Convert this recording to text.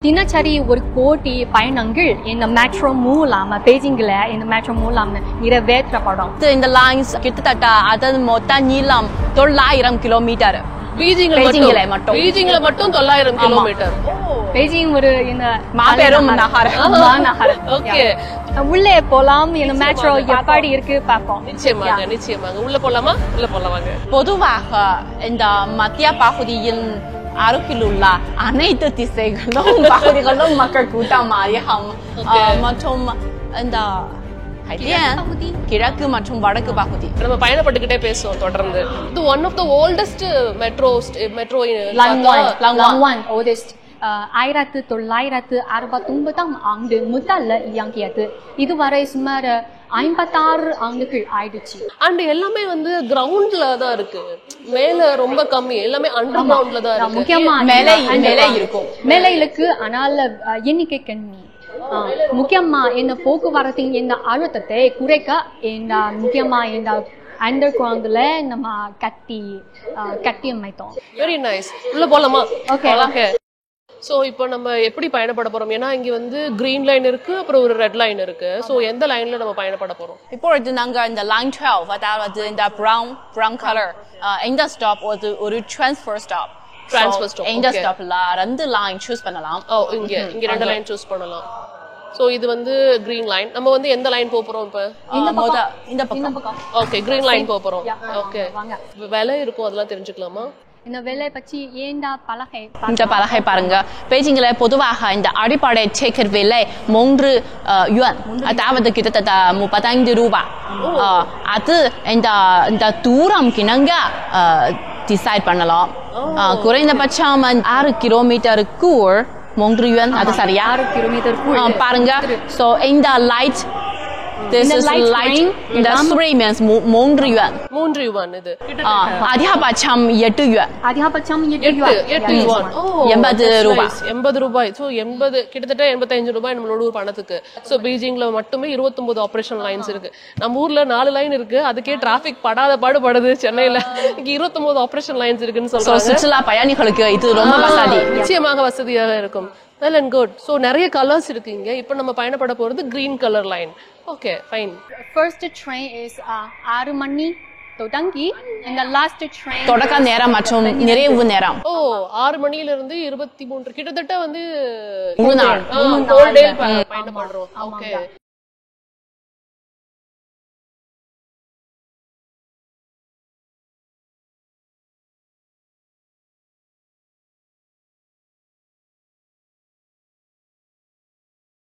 தினசரி ஒரு கோடி பயணங்கள் இந்த மெட்ரோ மூலமா பெய்ஜிங்ல இந்த மெட்ரோ மூலமா நிறைவேற்றப்படும். இந்த லைன்ஸ் கிட்டத்தட்ட அதன் மொத்த நீளம் 900 கிலோமீட்டர். பெய்ஜிங்ல மட்டும் 900 கிலோமீட்டர். பெய்ஜிங் ஒரு இந்த மாபெரும் நகரம். ஓகே, உள்ளே போலாம். இந்த மெட்ரோ எப்படி இருக்கு பாப்போம். நிச்சயமாக உள்ள போலாமா? உள்ள போலாமாங்க. பொதுவாக இந்த மத்திய பகுதியின் அருகிலுள்ள அனைத்து திசைகளும் பகுதிகளும் மக்கள் கூட்டமாகும். மற்றும் இந்த கிழக்கு மற்றும் வடக்கு பகுதி நம்ம பயணப்பட்டுக்கிட்டே பேசுவோம் தொடர்ந்து. இது one of the oldest metro oldest 1969 ஆண்டு முதல்ல இயங்கியது. இதுவரை சுமார் 56 ஆண்டுகள் ஆயிடுச்சு. அண்ட் எல்லாமே வந்து கிரவுண்ட்ல தான் இருக்கு. மேல ரொம்ப கம்மி, எல்லாமே அண்டர் கிரவுண்ட்ல தான் இருக்கு. முக்கியமா மேலே இருக்கும். மேலே இருக்கு, ஆனால் எண்ணிக்கை கம்மி. முக்கியமா இந்த போக்குவரத்தின் இந்த அழுத்தத்தை குறைக்க இந்த முக்கியமா இந்த அண்டர் கிரவுண்ட்ல நம்ம கட்டி அமைத்தோம். Very nice. உள்ள போலாமா? ஓகே. சோ இப்போ நம்ம எப்படி பயணப்பட போறோம்? ஏன்னா இங்க வந்து கிரீன் லைன் இருக்கு, அப்புறம் ஒரு ரெட் லைன் இருக்கு. சோ எந்த லைன்ல நம்ம பயணப்பட போறோம்? இப்பொழுது நாங்க இந்த லைன் 12, அதாவது இந்த brown color இந்த ஸ்டாப் ஒரு transfer stop. இந்த ஸ்டாப்ல ரெண்டு லைன் சூஸ் பண்ணலாம். இங்க ரெண்டு லைன் சூஸ் பண்ணலாம். சோ இது வந்து கிரீன் லைன். நம்ம வந்து எந்த லைன் போறோம் இப்ப? இந்த பக்கம். ஓகே, கிரீன் லைன் போறோம். ஓகே, விலை இருக்கும், அதெல்லாம் தெரிஞ்சுக்கலாமா? இந்த விலை பற்றி இந்த பலகை பாருங்க. பெய்ஜிங்ல பொதுவாக இந்த அடிப்படை டிக்கெட் விலை 3 yuan, அதாவது கிட்டத்தட்ட 35 ரூபாய். அது இந்த தூரம் கிணங்க டிசைட் பண்ணலாம். குறைந்தபட்சம் 6 கிலோமீட்டருக்கு 3 yuan, அது சரியா? 6 கிலோமீட்டர் பாருங்க. சோ இந்த light This is light. The spray means 3 yuan. 3 yuan இது. அதிகபட்சம் 8 yuan. அதிகபட்சம் 8 yuan. 80 ரூபாய். 80 ரூபாய். சோ 80 கிட்டத்தட்ட 85 ரூபாய் நம்மளோட ஊர் பணத்துக்கு. சோ பீஜிங்ல மட்டுமே 29 ஆபரேஷன் லைன்ஸ் இருக்கு. நம்ம ஊர்ல 4 லைன் இருக்கு. அதுக்கே டிராபிக் படாத பாடுபடுது சென்னையில. இங்க 29 ஆபரேஷன் லைன்ஸ் இருக்குன்னு சொல்றாங்க. சுற்றுலா பயணிகளுக்கு இது ரொம்ப வசதி. நிச்சயமாக வசதியாக இருக்கும். Well and good. So நிறைய கலர்ஸ் இருக்கு இங்க. இப்போ நம்ம பயணப்பட போறது green color line. Okay, fine. First train is 6 மணி தொடங்கி and the last train தொடக்க நேரம் மற்றும் நிறைவு நேரம் 6 மணில இருந்து 23 கிட்டத்தட்ட வந்து முழு நாள் ஹோல் டே பயணம் பண்றோம். ஓகே.